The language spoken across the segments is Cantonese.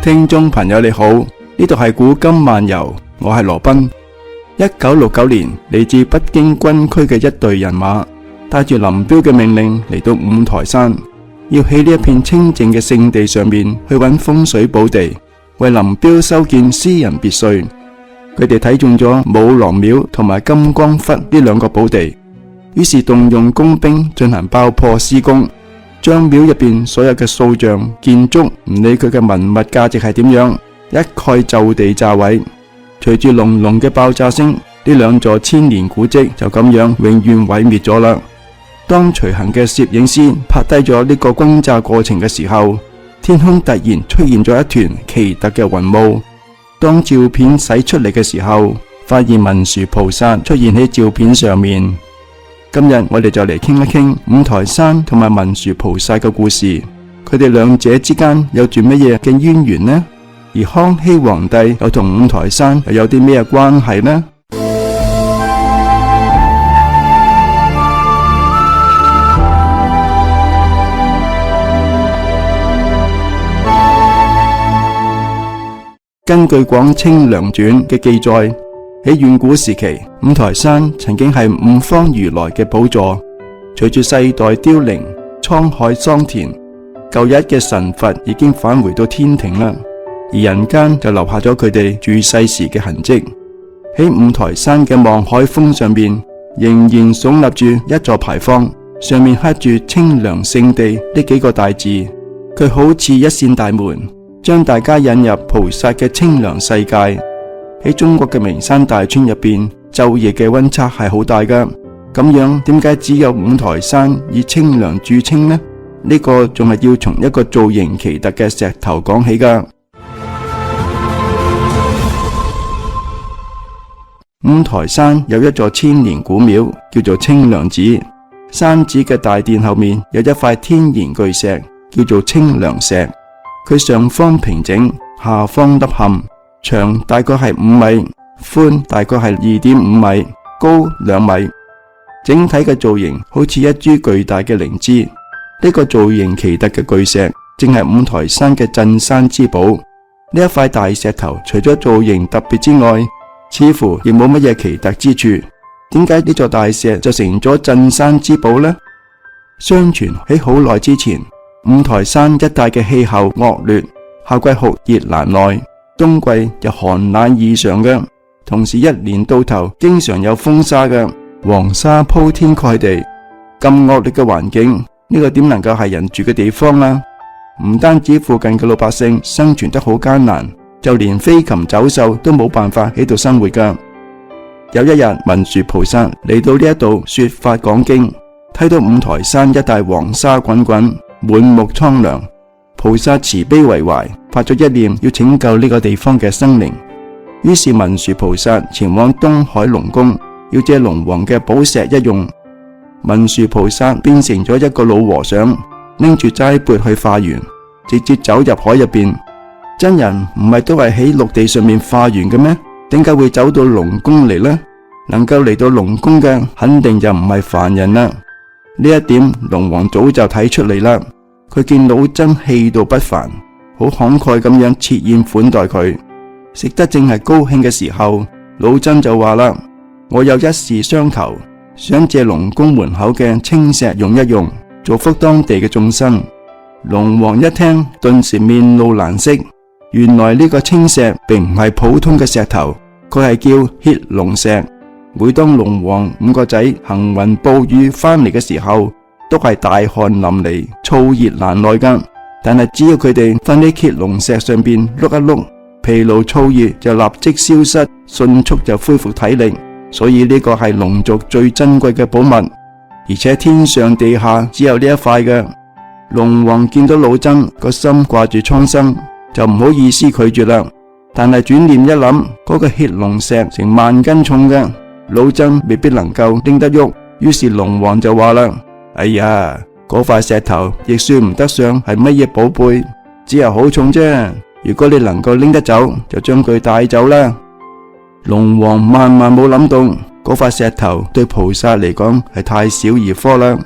聽眾朋友你好，呢度係古今漫遊，我係羅賓。1969年，嚟自北京軍區嘅一隊人馬，帶住林彪嘅命令嚟到五台山，要喺呢一片清靜嘅聖地上面去揾風水寶地，為林彪修建私人別墅。佢哋睇中咗武郎廟同埋金光窟呢兩個寶地，於是動用工兵進行爆破施工，將廟入邊所有嘅塑像建築，唔理佢嘅文物價值係點樣，一概就地炸毀。隨住隆隆嘅爆炸聲，呢兩座千年古蹟就咁樣永遠毀滅咗啦。當隨行嘅攝影師拍低咗呢個轟炸過程嘅時候，天空突然出現咗一團奇特嘅雲霧。當照片洗出嚟嘅時候，發現文殊菩薩出現喺照片上面。今日我哋就嚟傾一傾五台山同埋文殊菩薩嘅故事，佢哋兩者之間有住乜嘢嘅淵源呢？而康熙皇帝又同五台山又有啲咩關係呢？根據《廣清涼傳》嘅記載，喺遠古時期，五台山曾經係五方如來嘅寶座。隨住世代凋零，滄海桑田，舊日嘅神佛已經返回到天庭啦，而人間就留下咗佢哋住世時嘅痕跡。喺五台山嘅望海峰上邊，仍然聳立住一座牌坊，上面刻住清涼聖地呢幾個大字。佢好似一扇大門，將大家引入菩薩嘅清涼世界。喺中國嘅名山大川入邊，晝夜嘅溫差係好大噶。咁樣點解只有五台山以清涼著稱呢？呢個仲係要從一個造型奇特嘅石頭講起噶。五台山有一座千年古廟，叫做清涼寺。山寺嘅大殿後面有一塊天然巨石，叫做清涼石。佢上方平整，下方凹陷，長大概係5米，寬大概係2.5米，高2米。整體嘅造型好似一株巨大嘅靈芝。呢個造型奇特嘅巨石，正係五台山嘅鎮山之寶。呢一塊大石頭，除咗造型特別之外，似乎亦冇乜嘢奇特之處。點解呢座大石就成咗鎮山之寶呢？相傳喺好耐之前，五台山一帶嘅氣候惡劣，夏季酷熱難耐，冬季又寒冷異常嘅，同時一年到頭經常有風沙嘅，黃沙鋪天蓋地。咁惡劣嘅環境，呢個點能夠係人住嘅地方啊？唔單止附近嘅老百姓生存得好艱難，就連飛禽走獸都冇辦法喺度生活噶。有一日，文殊菩薩嚟到呢一度說法講經，睇到五台山一帶黃沙滾滾，滿目蒼涼。菩薩慈悲為懷，發咗一念要拯救呢個地方嘅生靈。於是文殊菩薩前往東海龍宮，要借龍王嘅寶石一用。文殊菩薩變成咗一個老和尚，拎住齋缽去化緣，直接走入海入邊。真人唔係都係喺陸地上面化緣嘅咩？點解會走到龍宮嚟呢？能夠嚟到龍宮嘅，肯定就唔係凡人啦。呢一點龍王早就睇出嚟啦。佢見老僧氣度不凡，好慷慨咁樣設宴款待佢。食得正係高興嘅時候，老僧就話啦：我有一事相求，想借龍宮門口嘅青石用一用，造福當地嘅眾生。龍王一聽，頓時面露難色。原來呢個青石並唔係普通嘅石頭，佢係叫血龍石。每當龍王5個仔行雲暴雨翻嚟嘅時候，都係大汗淋漓，燥熱難耐噶。但係只要佢哋瞓喺血龍石上邊碌一碌，疲勞燥熱就立即消失，迅速就恢復體力。所以呢個係龍族最珍貴嘅寶物，而且天上地下只有呢一塊嘅。龍王見到老僧個心掛住蒼生，就唔好意思拒絕啦。但係轉念一諗，嗰個血龍石成萬斤重嘅，老僧未必能夠拎得喐。於是龍王就話啦：哎呀，嗰塊石頭亦算唔得上係乜嘢寶貝，只係好重啫。如果你能夠拎得走，就將佢帶走啦。龍王萬萬冇諗到，嗰塊石頭對菩薩嚟講係太小兒科啦。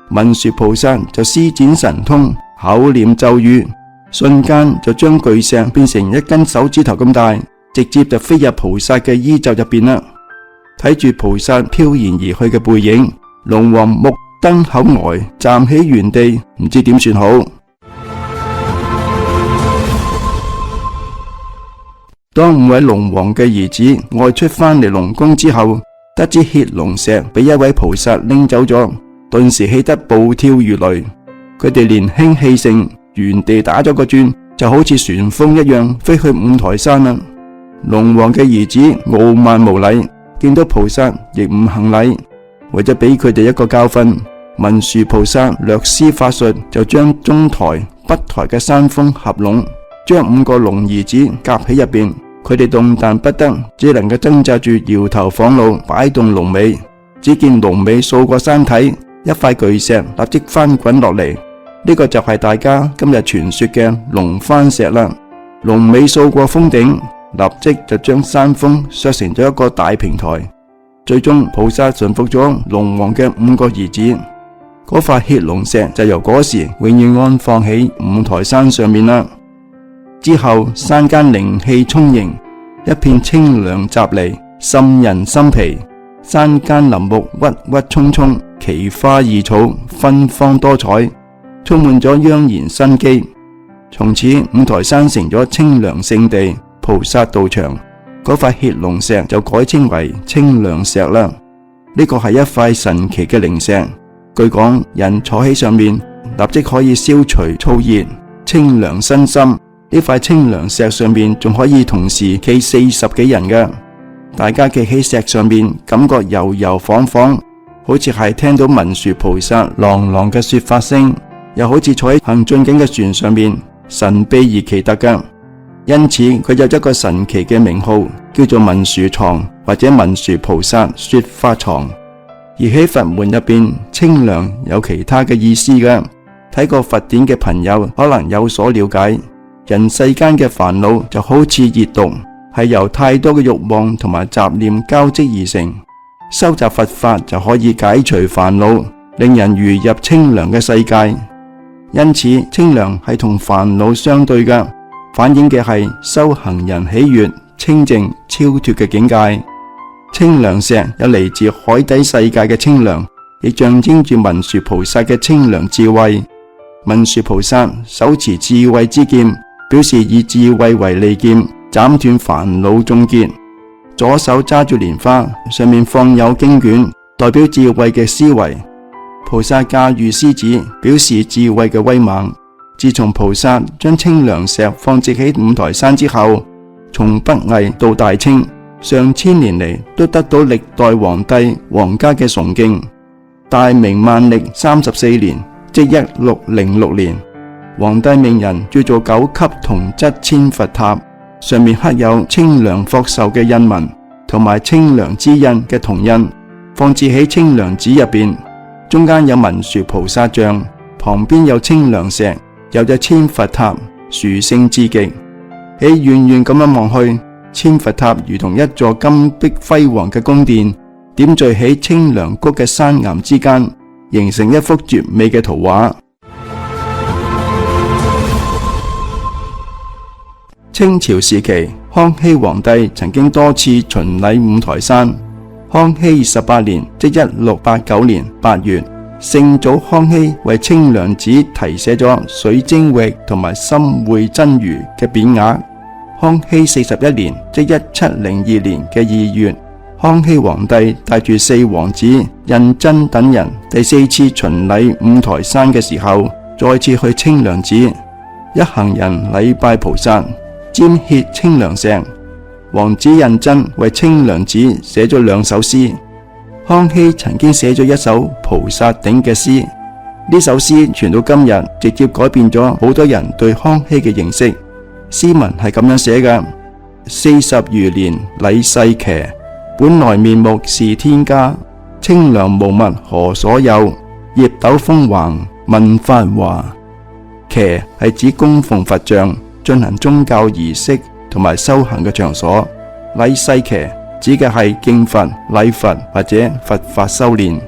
文殊菩薩就施展神通，口念咒語，瞬間就將巨石變成一根手指頭咁大，直接就飛入菩薩嘅衣袖入邊啦。睇住菩薩飄然而去嘅背影，龍王目瞪口呆，站喺原地，唔知點算好。當5位龍王嘅兒子外出返嚟龍宮之後，得知血龍石俾一位菩薩拎走咗，頓時氣得暴跳如雷。佢哋年輕氣盛，原地打咗個轉，就好似旋風一樣飛去五台山啦。龍王嘅兒子傲慢無禮，見到菩薩亦唔行禮，為咗俾佢哋一個教訓，文殊菩薩略施法術，就將中台、北台嘅山峰合攏，將5個龍兒子夾喺入邊。佢哋動彈不得，只能夠掙扎住搖頭晃腦，擺動龍尾。只見龍尾掃過山體，一塊巨石立即翻滾落嚟。呢個就係大家今日傳說嘅龍翻石啦。龍尾掃過峰頂，立即就將山峰削成咗一個大平台。最終菩薩馴服咗龍王嘅5個兒子，嗰塊血龍石就由嗰時永遠安放喺五台山上面啦。之後山間靈氣充盈，一片清涼雜籬，沁人心脾。山間林木鬱鬱蔥蔥，奇花異草芬芳多彩，充滿咗盎然生機。從此五台山成咗清涼聖地，菩薩道場。嗰塊血龍石就改稱為清涼石啦。呢個係一塊神奇嘅靈石，據講人坐喺上面，立即可以消除燥熱，清涼身心。呢塊清涼石上面仲可以同時企40幾人嘅，大家企喺石上面，感覺悠悠晃晃，好似係聽到文殊菩薩朗朗嘅說法聲，又好似坐喺行進緊嘅船上面，神秘而奇特嘅。因此佢有一個神奇嘅名號，叫做文殊床或者文殊菩薩說法床。而喺佛門入邊，清涼有其他嘅意思嘅。睇過佛典嘅朋友可能有所了解。人世間嘅煩惱就好似熱毒，係由太多嘅慾望同埋雜念交織而成。修習佛法就可以解除煩惱，令人如入清涼嘅世界。因此清涼係同煩惱相對嘅，反映嘅係修行人喜悅、清淨、超脫嘅境界。清涼石有嚟自海底世界嘅清涼，亦象徵住文殊菩薩嘅清涼智慧。文殊菩薩手持智慧之劍，表示以智慧為利劍，斬斷煩惱終結。左手揸住蓮花，上面放有經卷，代表智慧嘅思維。菩薩駕馭獅子，表示智慧嘅威猛。自從菩薩將清涼石放置喺五台山之後，從北魏到大清，上千年嚟都得到歷代皇帝皇家嘅崇敬。大明萬曆34年，即1606年，皇帝命人鑄造9級銅質千佛塔，上面刻有清涼福壽嘅印紋，同埋清涼之印嘅銅印，放置喺清涼寺入邊。中間有文殊菩薩像，旁邊有清涼石，有隻千佛塔，殊勝至極。喺遠遠咁樣望去，千佛塔如同一座金碧輝煌嘅宮殿，點綴喺清涼谷嘅山岩之間，形成一幅絕美嘅圖畫。清朝時期，康熙皇帝曾經多次巡禮五台山。康熙28年，即1689年8月，聖祖康熙為清涼寺題寫咗水晶玉同埋心會真如嘅匾額。康熙41年，即1702年嘅2月，康熙皇帝帶住4王子胤禛等人第4次巡禮五台山嘅時候，再次去清涼寺，一行人禮拜菩薩，瞻謁清涼石。王子胤禛為清涼寺寫咗2首詩。康熙曾經寫咗一首菩薩頂嘅詩，呢首詩傳到今日，直接改變咗好多人對康熙嘅認識。詩文係咁樣寫嘅：40餘年禮世騎，本來面目是天家。清涼無物何所有，葉斗風橫問法華。騎係指供奉佛像、進行宗教儀式同埋修行嘅場所。禮世騎指嘅係敬佛、禮佛或者佛法修煉。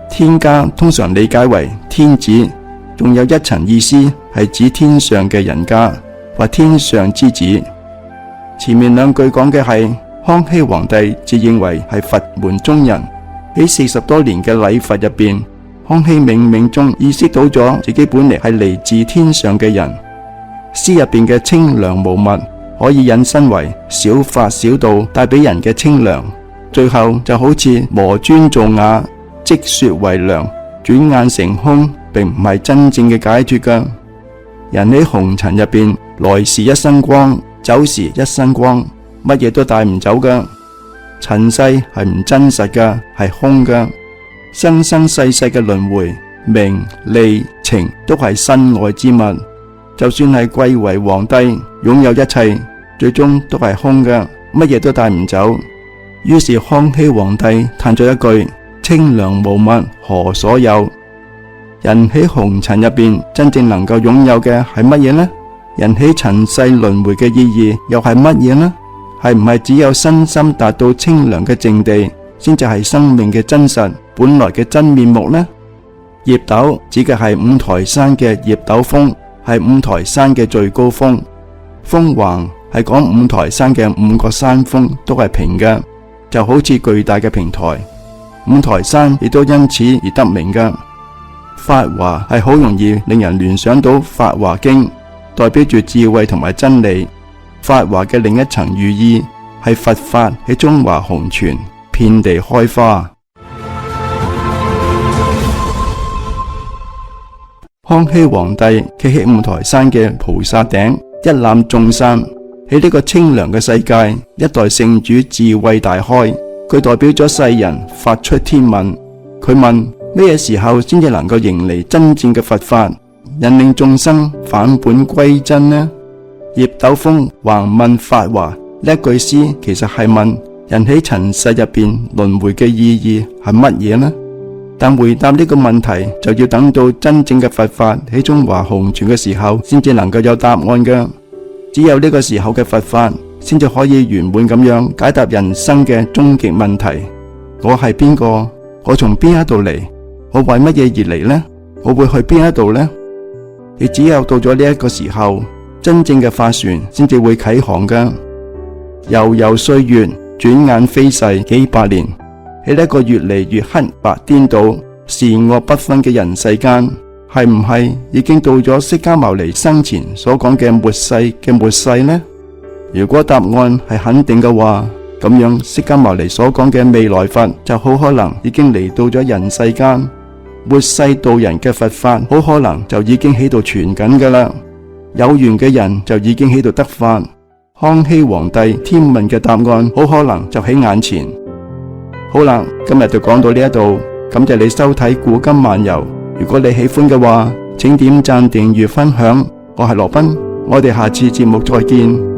天家通常理解為天子，仲有一層意思係指天上嘅人家或天上之子。前面兩句講嘅係康熙皇帝自認為係佛門中人，喺40多年嘅禮佛入邊，康熙冥冥中意識到咗自己本嚟係嚟自天上嘅人。詩入邊嘅清涼無物可以引申為小法小道帶俾人嘅清涼，最後就好似磨磚做瓦，積雪為涼，轉眼成空，並唔係真正嘅解脫噶。人喺紅塵入邊，來時一身光，走時一身光，乜嘢都帶唔走噶。塵世係唔真實噶，係空噶。生生世世嘅輪迴，名利情都係身外之物。就算係貴為皇帝，擁有一切，最終都係空噶，乜嘢都帶唔走。於是康熙皇帝嘆咗一句：清涼無物，何所有？人喺紅塵入邊，真正能夠擁有嘅係乜嘢呢？人喺塵世輪迴嘅意義又係乜嘢呢？係唔係只有身心達到清涼嘅淨地，先至係生命嘅真實本來嘅真面目呢？葉斗指嘅係五台山嘅葉斗峰，係五台山嘅最高峰。峰橫係講五台山嘅5個山峰都係平嘅，就好似巨大嘅平台。五台山亦都因此而得名嘅。法華係好容易令人聯想到《法華經》，代表住智慧同埋真理。法華嘅另一層寓意係佛法喺中華紅傳，遍地開花。康熙皇帝企喺五台山嘅菩薩頂，一覽眾山。喺呢個清涼嘅世界，一代聖主智慧大開，佢代表咗世人發出天問。佢問：咩時候先至能夠迎嚟真正嘅佛法，引領眾生返本歸真呢？葉斗峰橫問法華，呢句詩其實係問人喺塵世入邊輪迴嘅意義係乜嘢呢？但回答呢個問題就要等到真正嘅佛法喺中華紅傳嘅時候，先至能夠有答案嘅。只有呢個時候嘅佛法，先至可以圓滿咁樣解答人生嘅終極問題。我係邊個？我從邊一度嚟？我為乜嘢而嚟呢？我會去邊一度呢？亦只有到咗呢一個時候，真正嘅法船先至會啟航噶。悠悠歲月，轉眼飛逝幾百年。喺呢一個越嚟越黑白顛倒、善惡不分嘅人世間，係唔係已經到咗釋迦牟尼生前所講嘅末世嘅末世呢？如果答案係肯定嘅話，咁樣釋迦牟尼所講嘅未來佛就好可能已經嚟到咗人世間。末世度人嘅佛法好可能就已經喺度傳緊噶啦，有緣嘅人就已經喺度得法。康熙皇帝天問嘅答案好可能就喺眼前。好啦，今日就講到呢一度，感謝你收睇古今漫遊。如果你喜歡嘅話，請點讚、訂閱、分享。我係羅賓，我哋下次節目再見。